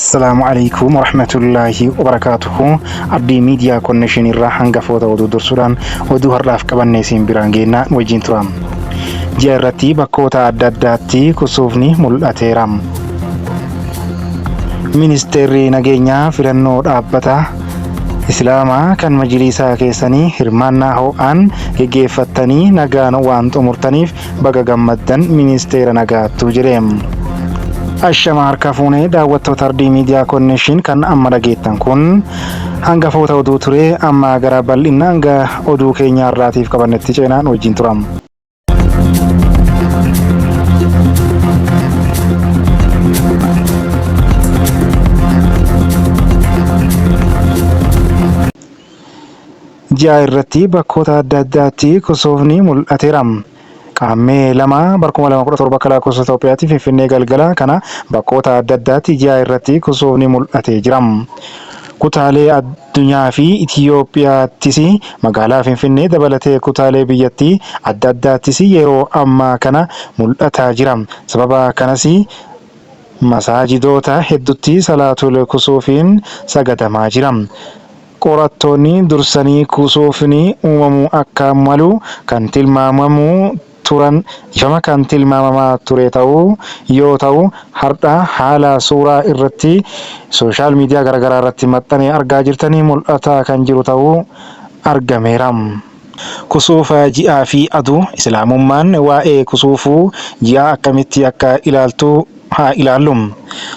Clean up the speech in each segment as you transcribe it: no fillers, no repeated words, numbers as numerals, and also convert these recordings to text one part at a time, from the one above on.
Assalamualaikum warahmatullahi wabarakatuh. Abdii miidiyaa konnekshinii irraa hangafoota oduu dursuudhaan oduu har'aaf qabannee isin biraan geenna wajjin turam. Ji'a irratti bakkoota adda addaatti kusuufni mul'ateera. Ministeerri nageenyaa filannoo dhaabbata Islaamaa kan majlisaa keessanii hirmaannaa ho'aan geggeeffattanii nagaan waan xumurtaniif baga gammaddan ministeera nagaattu jedheem. Ashama harka fuunee daawwattoota ardii miidiyaa konnekshin kan amma dhageettan kun hangafoota oduu ture amma gara bal'ina hanga oduu keenya irraatiif qabannetti ceenaan wajjin turam. Ji'a irratti bakkoota adda addaatti kusuufni mul'ateera. Qaammee 2 barkuma 2017 akka lakkoofsa Itoophiyaatti Finfinnee galgala kana bakkoota adda addaatti ji'a irratti kusuufni mul'atee jira. Kutaalee addunyaa fi Itoophiyaattis magaalaa Finfinnee dabalatee kutaalee biyyattii adda addaattis yeroo ammaa kana mul'ataa jira. Sababa kanas masaajidoota hedduutti salaatul kusuufiin sagadamaa jira. Qorattoonni dursanii kusuufni uumamuu akka malu kan tilmaamamu turan ifama kan tilmaamamaa ture yoo ta'u har'a haala suuraa irratti sooshaal miidiyaa garaagaraa irratti maxxanee argaa jirtanii mul'ataa kan jiru ta'uu argameera. Kusuufa ji'aa fi aduu Islaamummaan waa'ee kusuufuu ji'aa akkamitti akka ilaaltu haa ilaallu.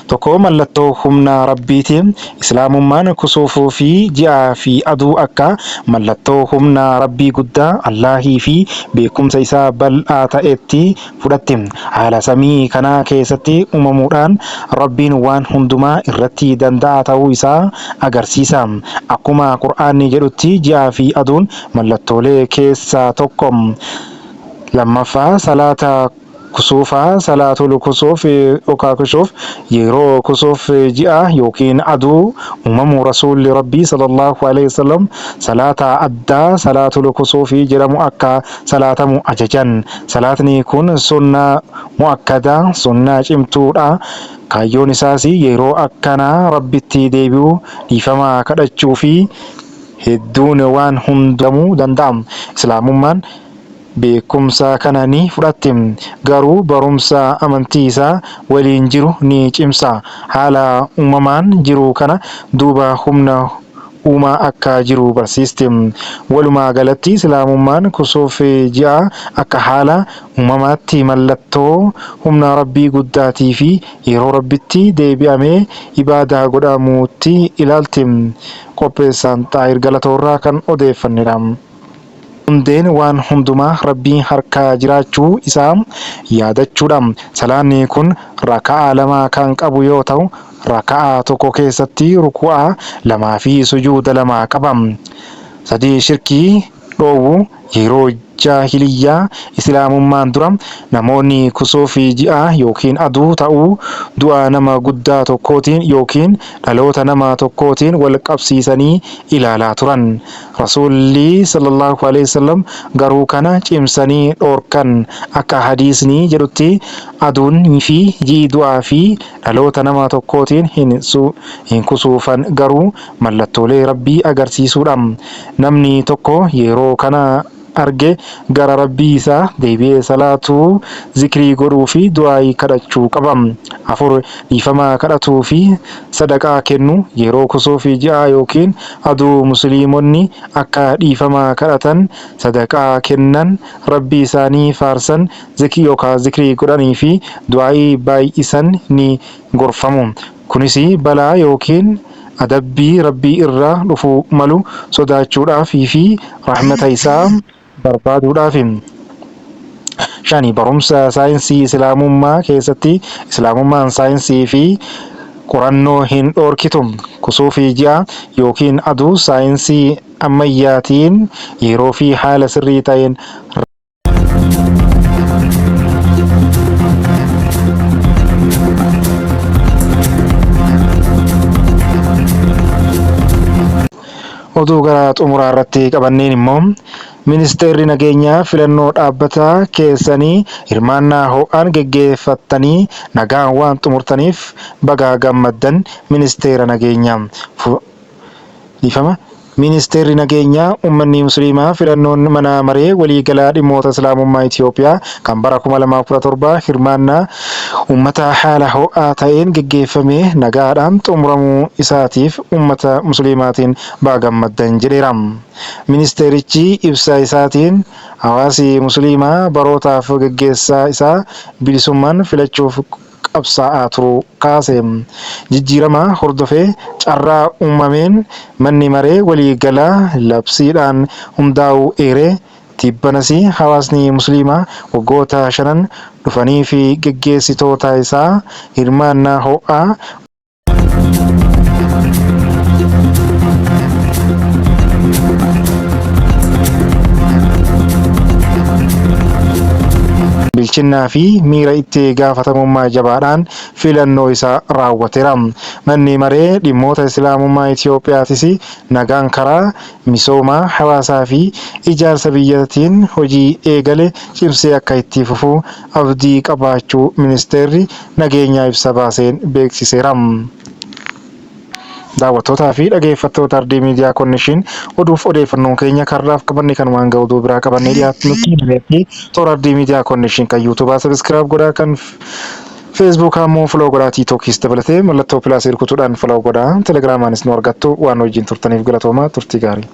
Tokko mallattoo humna rabbiiti. Islaamummaan kusuufuu fi ji'aa fi aduu akka mallattoo humna rabbii guddaa Allaahii fi beekumsa isaa bal'aa ta'etti fudhatti. Haala samii kanaa keessatti uumamuudhaan rabbiin waan hundumaa irratti danda'a ta'uu isaa agarsiisa. Akkuma Qur'aanni jedhutti ji'aa fi aduun mallattoolee keessaa tokko. Lammaffaa salaata kusuufaa salaatul kusuuf yeroo kusuuf ji'a yookiin aduu uumamuu rasuulli rabbii sallallahu alaihi wasallam salaata addaa salaatul kusuufii jedhamu akka salaatamu ajajan. Salaatni kun sunnaa mu'akkadaa sunnaa cimtuudha. Kaayyoon isaas yeroo akkanaa rabbitti deebi'uu dhiifamaa kadhachuu fi hedduun waan hundamuu danda'a. Islaamummaan beekumsa kana ni fudhatti, garuu barumsa amantii isaa waliin jiru ni cimsa. Haala uumamaan jiru kana duuba humna uumaa akka jiru barsiisti. Walumaa galatti Islaamummaan kusuuf ji'a akka haala uumamaatti mallattoo humna rabbii guddaatii fi yeroo rabbitti deebi'amee ibaadaa godhamuutti ilaalti. Qopheessaan Xaahir Galatoorraa kan odeeffannedha. Hundeen waan hundumaa rabbii harkaa jiraachuu isaa yaadachuudha. Salaanni kun raka'aa 2 kan qabu yoo ta'u raka'aa tokko keessatti ruku'aa 2 fi sujuuda 2 qaba. 3 shirkii dhoowwu yeroo jaahiliyyaa Islaamummaan dura namoonni kusuuf ji'a yookiin aduu ta'uu du'a nama guddaa tokkootiin yookiin dhaloota nama tokkootiin wal qabsiisanii ilaalaa turan. Rasuulli sallallahu alaihi wasallam garuu kana cimsanii dhoorkan. Akka hadiisni jedhutti aduun fi ji'i du'aa fi dhaloota nama tokkootiin hin kusuufan garuu mallattoolee rabbii agarsiisuudha. Namni tokko yeroo kana arge gara rabbii isaa deebi'ee salaatuu zikrii godhuu fi du'aa kadhachuu qaba. 4 dhiifama kadhatuu fi sadaqaa kennu. Yeroo kusuuf ji'a yookiin aduu musliimonni akka dhiifama kadhatan sadaqaa kennan rabbii isaanii faarsan zikrii godhanii fi du'aa baay'isan ni gorfamu. Kunis balaa yookiin adabbii rabbii irraa dhufuu malu sodaachuudhaaf fi rahmata isaa barbaaduudhaaf. 5 barumsa saayinsii Islaamummaa keessatti Islaamummaan saayinsii fi qorannoo hin dhoorkitu. Kusuuf ji'a yookiin aduu saayinsii ammayyaatiin yeroo fi haala sirrii ta'een oduu gara xumuraa irratti qabanneen immoo Ministeerri nageenyaa filannoo dhaabbataa keessanii hirmaannaa ho'aan geggeeffattanii nagaan waan xumurtaniif baga gammaddan. Ministeera nageenyaa Ministeerri nageenyaa uummanni musliimaa filannoon mana maree waliigalaa dhimmoota islaamummaa Itoophiyaa kan bara 2017 hirmaannaa uummata haala ho'aa ta'een geggeeffame nagaadhaan xumuramuu isaatiif uummata musliimaatiin baga gammaddan jedheera. Ministeerichi ibsa isaatiin hawaasi musliimaa barootaaf geggeessaa isaa bilisummaan filachuuf qabsaa'aa turuu kaase. Jijjiirama hordofee carraa uumameen manni maree waliigalaa labsiidhaan hundaa'uu eeree tibbanas hawaasni musliimaa waggoota 5 dhufanii fi geggeessitoota isaa hirmaannaa ho'aa bilchinnaa fi miira itti gaafatamummaa jabaadhaan filannoo isaa raawwateera. Manni maree dhimmoota islaamummaa Itoophiyaatis nagaan karaa misoomaa hawaasaa fi ijaarsa biyyattiin hojii eegale cimsee akka itti fufu abdii qabaachuu ministeerri nageenyaa ibsa baaseen beeksiseera. Daawwattootaa fi dhaggeeffattoota Ardii Miidiyaa Konnekshin oduuf odeeffannoo keenya karraaf qabanne kan waan ga'u biraa qabannee dhiyaatnutti toora Ardii Miidiyaa Konnekshin kan yuutuubaa sabiskiraayib godhaa kan feesbuukaa immoo foloo godhaa tiiktookis dabalatee mallattoo pilaasii rukutuudhaan foloo godhaa telegiraamaanis nu argattu waan wajjin turtaniif galatoomaa turtii gaarii.